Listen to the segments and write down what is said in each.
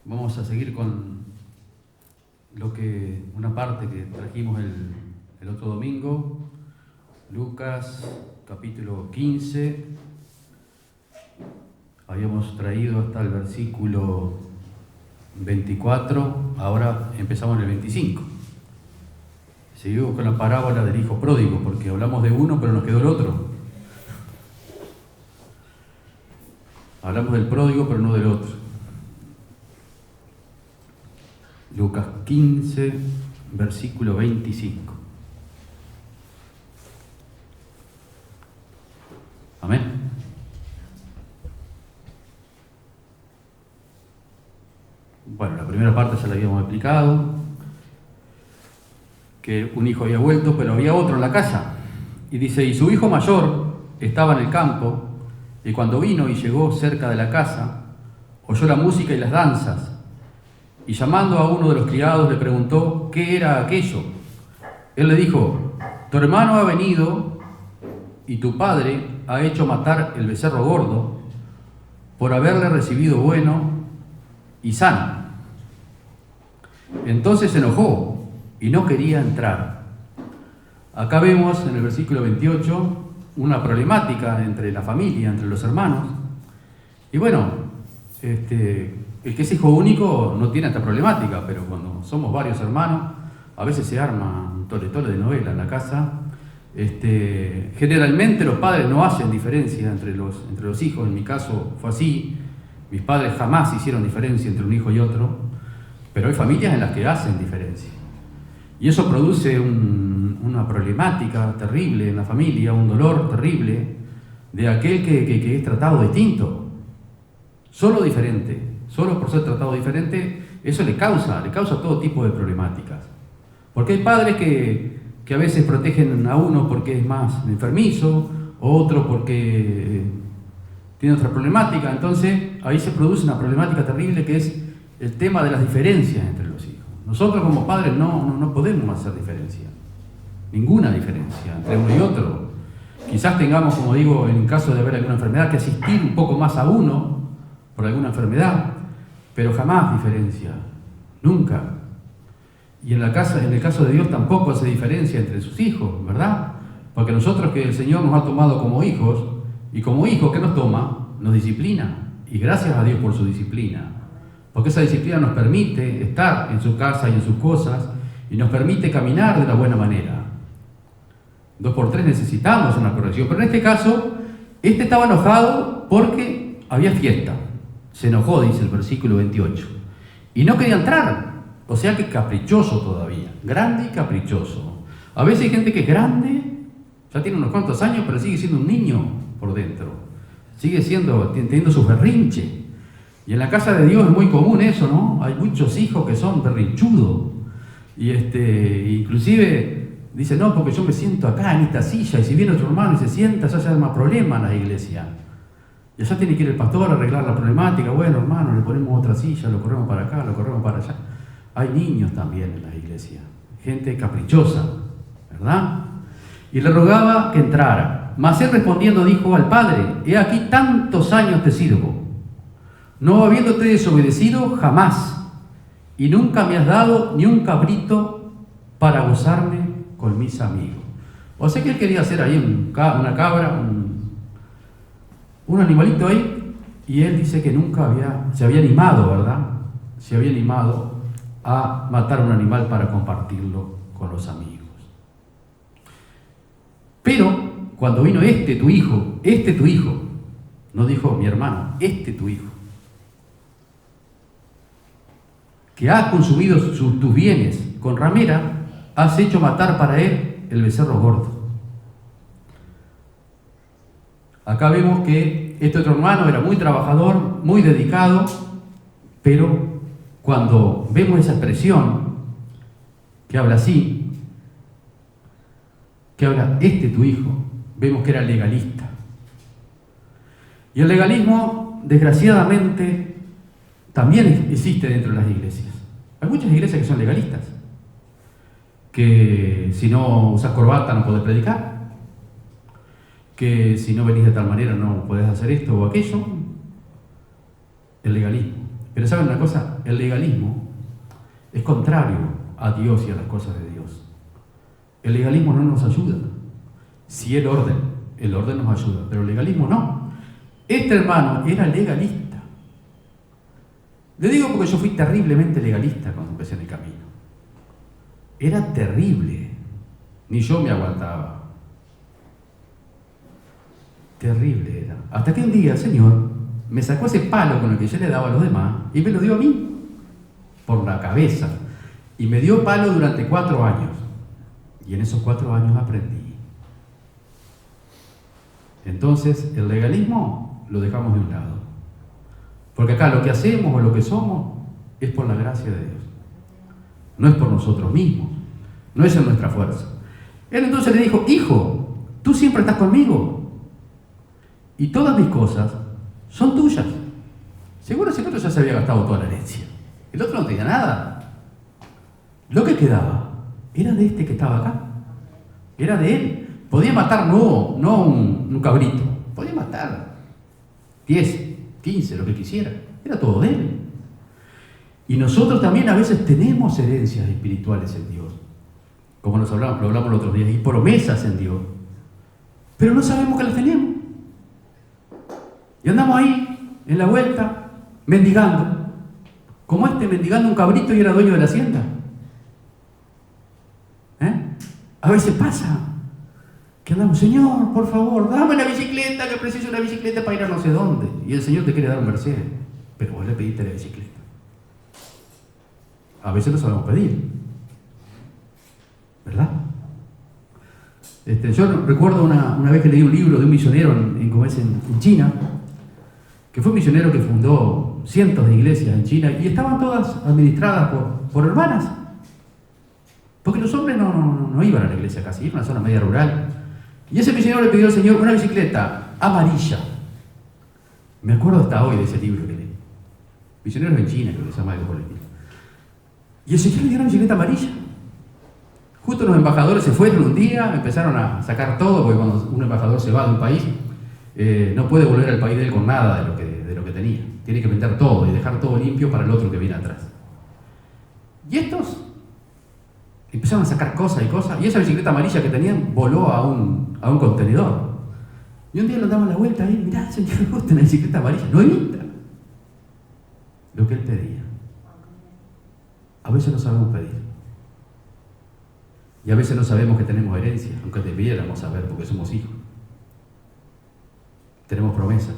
Vamos a seguir con una parte que trajimos el otro domingo, Lucas capítulo 15. Habíamos traído hasta el versículo 24, ahora empezamos en el 25. Seguimos con la parábola del hijo pródigo, porque hablamos de uno pero nos quedó el otro. Hablamos del pródigo pero no del otro. Lucas 15, versículo 25. Amén. Bueno, la primera parte ya la habíamos explicado, que un hijo había vuelto, pero había otro en la casa. Y dice, y su hijo mayor estaba en el campo, y cuando vino y llegó cerca de la casa, oyó la música y las danzas. Y llamando a uno de los criados le preguntó qué era aquello. Él le dijo, tu hermano ha venido y tu padre ha hecho matar el becerro gordo por haberle recibido bueno y sano. Entonces se enojó y no quería entrar. Acá vemos en el versículo 28 una problemática entre la familia, entre los hermanos. Y bueno, el que es hijo único no tiene esta problemática, pero cuando somos varios hermanos, a veces se arma un tole-tole de novela en la casa. Generalmente los padres no hacen diferencia entre los hijos. En mi caso fue así. Mis padres jamás hicieron diferencia entre un hijo y otro, pero hay familias en las que hacen diferencia. Y eso produce una problemática terrible en la familia, un dolor terrible de aquel que es tratado distinto, solo diferente. Solo por ser tratado diferente, eso le causa todo tipo de problemáticas. Porque hay padres que a veces protegen a uno porque es más enfermizo, otro porque tiene otra problemática. Entonces, ahí se produce una problemática terrible que es el tema de las diferencias entre los hijos. Nosotros como padres no podemos hacer diferencia, ninguna diferencia entre uno y otro. Quizás tengamos, como digo, en caso de haber alguna enfermedad, que asistir un poco más a uno por alguna enfermedad, pero jamás diferencia, nunca. Y en el caso de Dios tampoco hace diferencia entre sus hijos, ¿verdad? Porque nosotros que el Señor nos ha tomado como hijos, y como hijos que nos toma, nos disciplina. Y gracias a Dios por su disciplina. Porque esa disciplina nos permite estar en su casa y en sus cosas, y nos permite caminar de la buena manera. 2 por 3 necesitamos una corrección, pero en este caso, estaba enojado porque había fiesta. Se enojó, dice el versículo 28, y no quería entrar. O sea que caprichoso todavía, grande y caprichoso. A veces hay gente que es grande, ya tiene unos cuantos años, pero sigue siendo un niño por dentro. Sigue teniendo su berrinche. Y en la casa de Dios es muy común eso, ¿no? Hay muchos hijos que son berrinchudos. Y inclusive dice, no, porque yo me siento acá en esta silla, y si viene otro hermano y se sienta, ya se arma problema en la iglesia. Y allá tiene que ir el pastor a arreglar la problemática. Bueno, hermano, le ponemos otra silla, lo corremos para acá, lo corremos para allá. Hay niños también en la iglesia, gente caprichosa, ¿verdad? Y le rogaba que entrara. Mas él respondiendo dijo al padre, he aquí tantos años te sirvo, no habiéndote desobedecido jamás, y nunca me has dado ni un cabrito para gozarme con mis amigos. O sea que él quería hacer ahí una cabra, un animalito ahí, y él dice que nunca se había animado, ¿verdad? Se había animado a matar un animal para compartirlo con los amigos. Pero cuando vino tu hijo, no dijo mi hermano, tu hijo, que ha consumido tus bienes con ramera, has hecho matar para él el becerro gordo. Acá vemos que este otro hermano era muy trabajador, muy dedicado, pero cuando vemos esa expresión que habla así, que habla tu hijo, vemos que era legalista. Y el legalismo, desgraciadamente, también existe dentro de las iglesias. Hay muchas iglesias que son legalistas, que si no usas corbata no podés predicar, que si no venís de tal manera no podés hacer esto o aquello. El legalismo. Pero ¿saben una cosa? El legalismo es contrario a Dios y a las cosas de Dios. El legalismo no nos ayuda. Sí el orden nos ayuda, pero el legalismo no. Este hermano era legalista. Le digo porque yo fui terriblemente legalista cuando empecé en el camino. Era terrible. Ni yo me aguantaba. Terrible era. Hasta que un día el Señor me sacó ese palo con el que yo le daba a los demás y me lo dio a mí, por la cabeza. Y me dio palo durante 4 años. Y en esos 4 años aprendí. Entonces, el legalismo lo dejamos de un lado. Porque acá lo que hacemos o lo que somos es por la gracia de Dios. No es por nosotros mismos. No es en nuestra fuerza. Él entonces le dijo, hijo, tú siempre estás conmigo. Y todas mis cosas son tuyas. Seguro ese otro ya se había gastado toda la herencia. El otro no tenía nada. Lo que quedaba era de este que estaba acá. Era de él. Podía matar no un cabrito. Podía matar 10, 15, lo que quisiera. Era todo de él. Y nosotros también a veces tenemos herencias espirituales en Dios. Como lo hablamos los otros días. Y promesas en Dios. Pero no sabemos que las tenemos. Y andamos ahí, en la vuelta, mendigando. Como mendigando un cabrito y era dueño de la hacienda. A veces pasa que andamos, Señor, por favor, dame una bicicleta, que preciso una bicicleta para ir a no sé dónde. Y el Señor te quiere dar un Mercedes, pero vos le pediste la bicicleta. A veces lo sabemos pedir, ¿verdad? Yo recuerdo una vez que leí un libro de un misionero en China, que fue un misionero que fundó cientos de iglesias en China y estaban todas administradas por hermanas. Porque los hombres no iban a la iglesia casi, era una zona media rural. Y ese misionero le pidió al Señor una bicicleta amarilla. Me acuerdo hasta hoy de ese libro que leí. Misioneros en China, creo que se llama algo por el estilo. Y el Señor le dio una bicicleta amarilla. Justo los embajadores se fueron un día, empezaron a sacar todo, porque cuando un embajador se va de un país, no puede volver al país de él con nada de lo que tenía. Tiene que vender todo y dejar todo limpio para el otro que viene atrás. Y estos empezaron a sacar cosas, y esa bicicleta amarilla que tenían voló a un contenedor. Y un día lo daban la vuelta ahí, mirá, Señor, me gusta una bicicleta amarilla, nuevita. Lo que él pedía. A veces no sabemos pedir. Y a veces no sabemos que tenemos herencia, aunque debiéramos saber porque somos hijos. Tenemos promesas.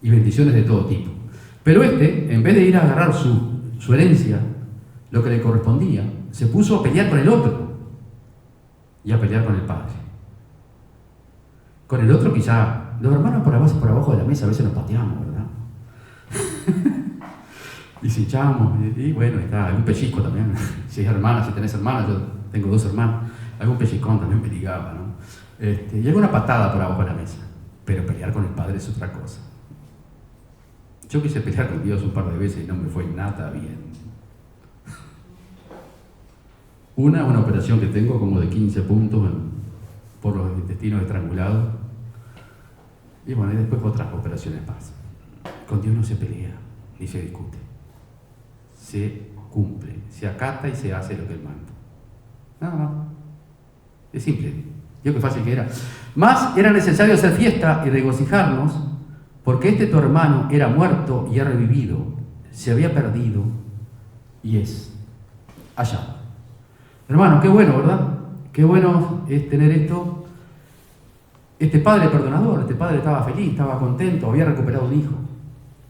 Y bendiciones de todo tipo. Pero en vez de ir a agarrar su herencia, lo que le correspondía, se puso a pelear con el otro y a pelear con el padre. Con el otro quizá, los hermanos por abajo de la mesa a veces nos pateamos, ¿verdad? Y si echamos, y bueno, está algún pellizco también. Si es hermana, si tenés hermana, yo tengo 2 hermanos, algún pellizcón también me ligaba, ¿no? Y alguna patada por abajo de la mesa. Pero pelear con el padre es otra cosa. Yo quise pelear con Dios un par de veces y no me fue nada bien. Una operación que tengo como de 15 puntos por los intestinos estrangulados. Y bueno, y después otras operaciones más. Con Dios no se pelea, ni se discute. Se cumple, se acata y se hace lo que Él manda. Nada más. Es simple. Yo qué fácil que era. Más era necesario hacer fiesta y regocijarnos, porque tu hermano era muerto y ha revivido, se había perdido y es allá. Hermano, qué bueno, ¿verdad? Qué bueno es tener esto. Este padre perdonador, este padre estaba feliz, estaba contento, había recuperado un hijo.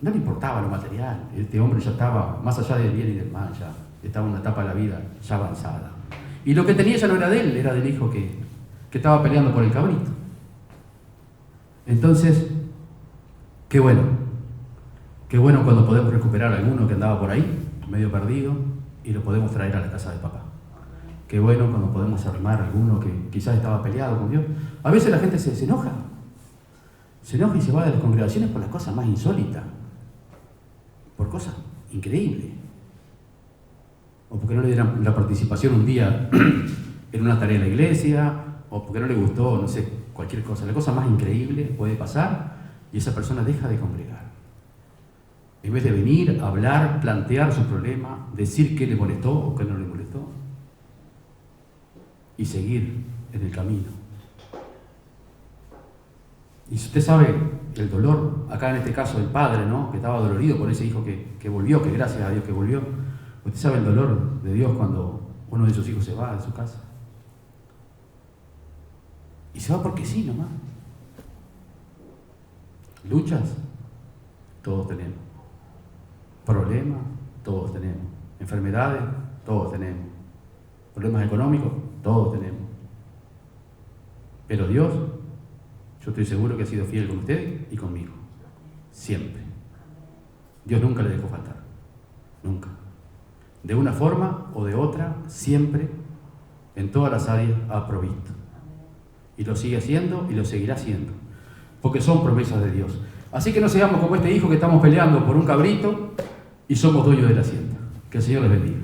No le importaba lo material. Este hombre ya estaba más allá del bien y del mal, ya estaba en una etapa de la vida ya avanzada. Y lo que tenía ya no era de él, era del hijo que estaba peleando por el cabrito. Entonces, qué bueno cuando podemos recuperar a alguno que andaba por ahí, medio perdido, y lo podemos traer a la casa de papá. Qué bueno cuando podemos armar a alguno que quizás estaba peleado con Dios. A veces la gente se enoja. Se enoja y se va de las congregaciones por las cosas más insólitas. Por cosas increíbles. O porque no le dieron la participación un día en una tarea de la iglesia, o porque no le gustó, no sé, cualquier cosa. La cosa más increíble puede pasar y esa persona deja de congregar. En vez de venir, hablar, plantear su problema, decir qué le molestó o qué no le molestó, y seguir en el camino. Y si usted sabe el dolor, acá en este caso del padre, ¿no?, que estaba dolorido por ese hijo que volvió, que gracias a Dios que volvió. Usted sabe el dolor de Dios cuando uno de sus hijos se va de su casa. Y se va porque sí nomás. Luchas, todos tenemos. Problemas, todos tenemos. Enfermedades, todos tenemos. Problemas económicos, todos tenemos. Pero Dios, yo estoy seguro que ha sido fiel con usted y conmigo. Siempre. Dios nunca le dejó faltar. Nunca. De una forma o de otra, siempre, en todas las áreas, ha provisto. Y lo sigue haciendo y lo seguirá haciendo. Porque son promesas de Dios. Así que no seamos como este hijo que estamos peleando por un cabrito y somos dueños de la hacienda. Que el Señor les bendiga.